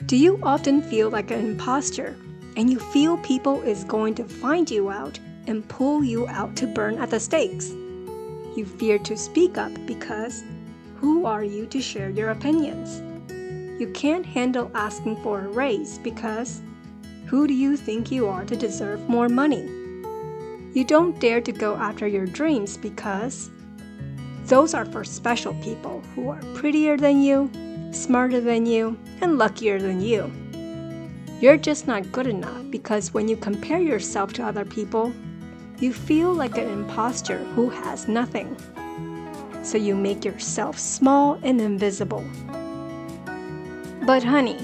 Do you often feel like an imposter and you feel people is going to find you out and pull you out to burn at the stakes? You fear to speak up because who are you to share your opinions? You can't handle asking for a raise because who do you think you are to deserve more money? You don't dare to go after your dreams because those are for special people who are prettier than you, smarter than you, and luckier than you. You're just not good enough because when you compare yourself to other people, you feel like an imposter who has nothing. So you make yourself small and invisible. But honey,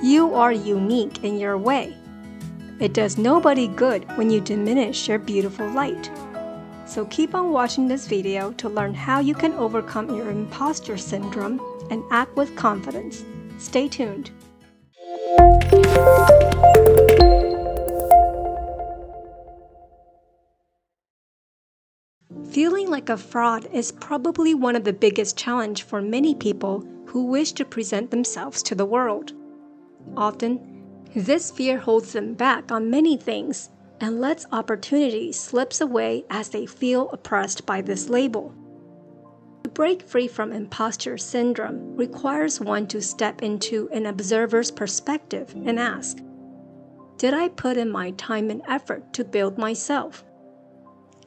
you are unique in your way. It does nobody good when you diminish your beautiful light. So keep on watching this video to learn how you can overcome your imposter syndrome and act with confidence. Stay tuned. Feeling like a fraud is probably one of the biggest challenges for many people who wish to present themselves to the world. Often, this fear holds them back on many things and lets opportunity slips away as they feel oppressed by this label. To break free from imposter syndrome requires one to step into an observer's perspective and ask, did I put in my time and effort to build myself?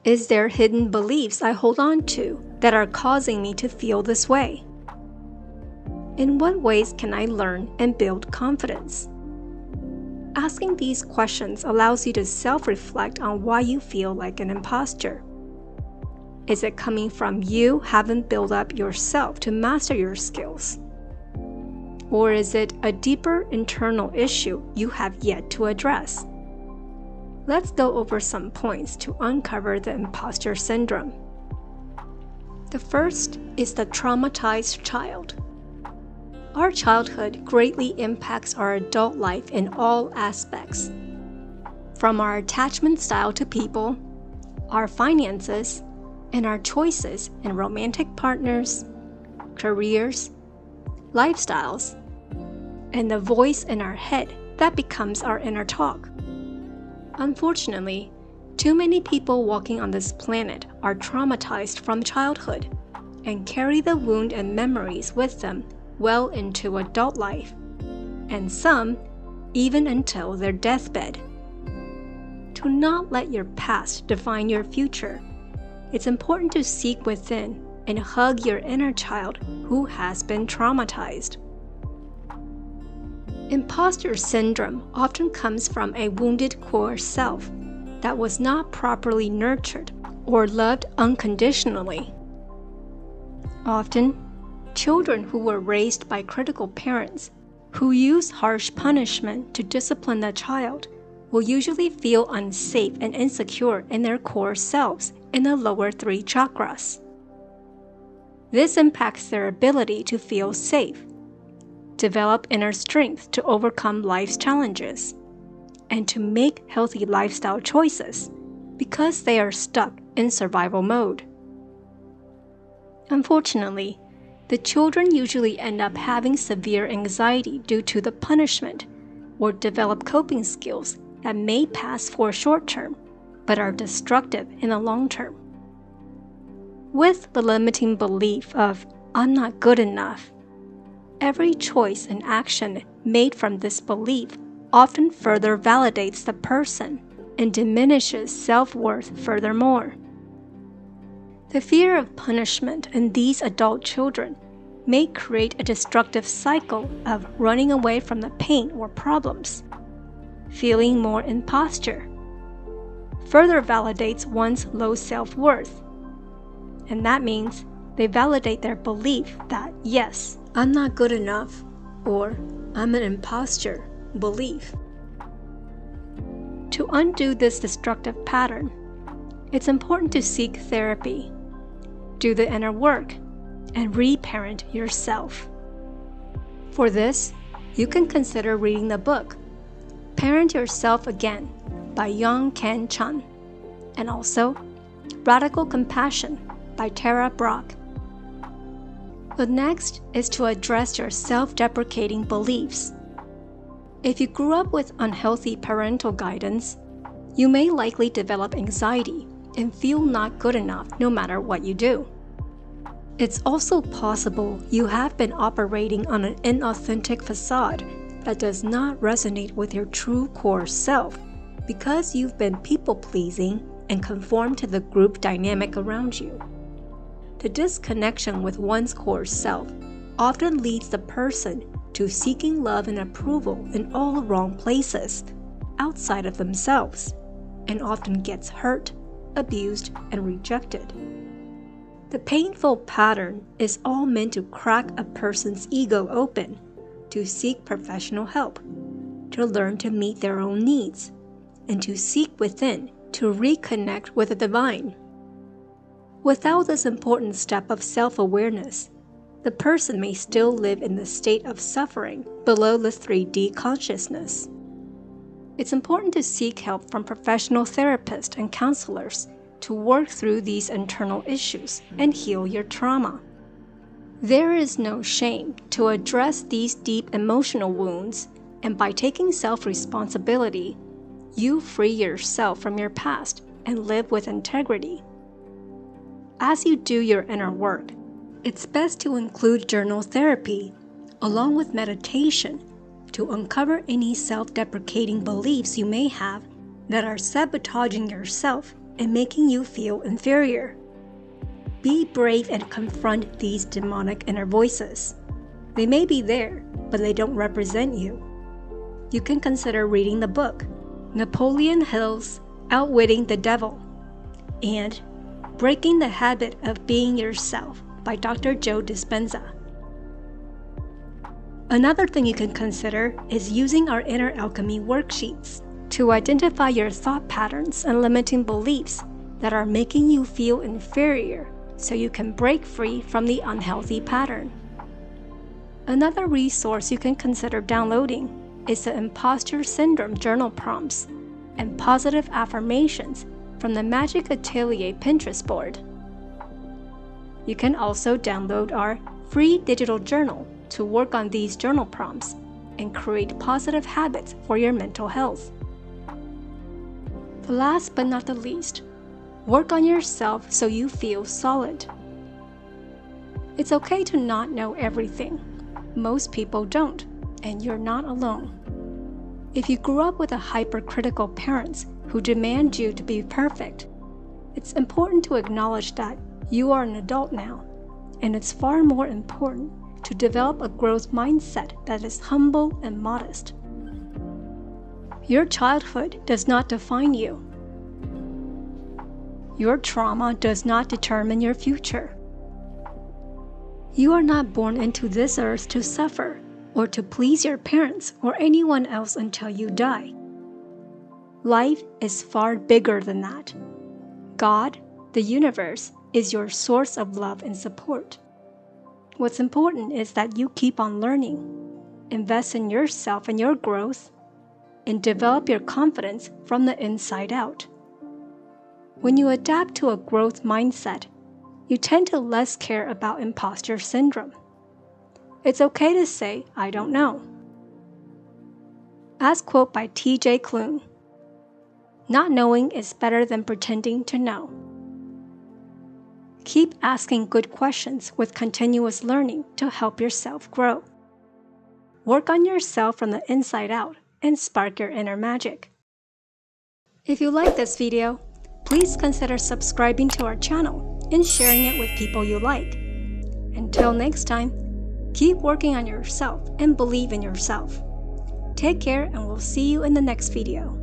Is there hidden beliefs I hold on to that are causing me to feel this way? In what ways can I learn and build confidence? Asking these questions allows you to self-reflect on why you feel like an imposter. Is it coming from you having built up yourself to master your skills? Or is it a deeper internal issue you have yet to address? Let's go over some points to uncover the imposter syndrome. The first is the traumatized child. Our childhood greatly impacts our adult life in all aspects. From our attachment style to people, our finances, and our choices in romantic partners, careers, lifestyles, and the voice in our head that becomes our inner talk. Unfortunately, too many people walking on this planet are traumatized from childhood and carry the wound and memories with them well into adult life, and some even until their deathbed. To not let your past define your future, it's important to seek within and hug your inner child who has been traumatized. Imposter syndrome often comes from a wounded core self that was not properly nurtured or loved unconditionally. Often, children who were raised by critical parents who use harsh punishment to discipline the child will usually feel unsafe and insecure in their core selves in the lower 3 chakras. This impacts their ability to feel safe, develop inner strength to overcome life's challenges, and to make healthy lifestyle choices because they are stuck in survival mode. Unfortunately, the children usually end up having severe anxiety due to the punishment or develop coping skills that may pass for short term but are destructive in the long term. With the limiting belief of, I'm not good enough, every choice and action made from this belief often further validates the person and diminishes self-worth furthermore. The fear of punishment in these adult children may create a destructive cycle of running away from the pain or problems, feeling more imposter, further validates one's low self-worth, and that means they validate their belief that, yes, I'm not good enough, or I'm an imposter belief. To undo this destructive pattern, it's important to seek therapy, do the inner work, and reparent yourself. For this, you can consider reading the book Parent Yourself Again by Yong and also Radical Compassion by Brach. The next is to address your self-deprecating beliefs. If you grew up with unhealthy parental guidance, you may likely develop anxiety and feel not good enough no matter what you do. It's also possible you have been operating on an inauthentic facade that does not resonate with your true core self because you've been people-pleasing and conformed to the group dynamic around you. The disconnection with one's core self often leads the person to seeking love and approval in all the wrong places, outside of themselves, and often gets hurt, abused, and rejected. The painful pattern is all meant to crack a person's ego open, to seek professional help, to learn to meet their own needs, and to seek within to reconnect with the divine. Without this important step of self-awareness, the person may still live in the state of suffering below the 3D consciousness. It's important to seek help from professional therapists and counselors to work through these internal issues and heal your trauma. There is no shame to address these deep emotional wounds, and by taking self-responsibility, you free yourself from your past and live with integrity. As you do your inner work, it's best to include journal therapy along with meditation to uncover any self-deprecating beliefs you may have that are sabotaging yourself and making you feel inferior. Be brave and confront these demonic inner voices. They may be there, but they don't represent you. You can consider reading the book Napoleon Hill's Outwitting the Devil and Breaking the Habit of Being Yourself by Dr. Joe Dispenza. Another thing you can consider is using our inner alchemy worksheets to identify your thought patterns and limiting beliefs that are making you feel inferior so you can break free from the unhealthy pattern. Another resource you can consider downloading is the Impostor Syndrome journal prompts and positive affirmations from the Magic Atelier Pinterest board. You can also download our free digital journal to work on these journal prompts and create positive habits for your mental health. Last but not the least, work on yourself so you feel solid. It's okay to not know everything. Most people don't, and you're not alone. If you grew up with a hypercritical parents who demand you to be perfect, it's important to acknowledge that you are an adult now, and it's far more important to develop a growth mindset that is humble and modest. Your childhood does not define you. Your trauma does not determine your future. You are not born into this earth to suffer or to please your parents or anyone else until you die. Life is far bigger than that. God, the universe, is your source of love and support. What's important is that you keep on learning, invest in yourself and your growth, and develop your confidence from the inside out. When you adapt to a growth mindset, you tend to less care about imposter syndrome. It's okay to say, I don't know. As quote by T.J. Klune, not knowing is better than pretending to know. Keep asking good questions with continuous learning to help yourself grow. Work on yourself from the inside out and spark your inner magic. If you like this video, please consider subscribing to our channel and sharing it with people you like. Until next time, keep working on yourself and believe in yourself. Take care, and we'll see you in the next video.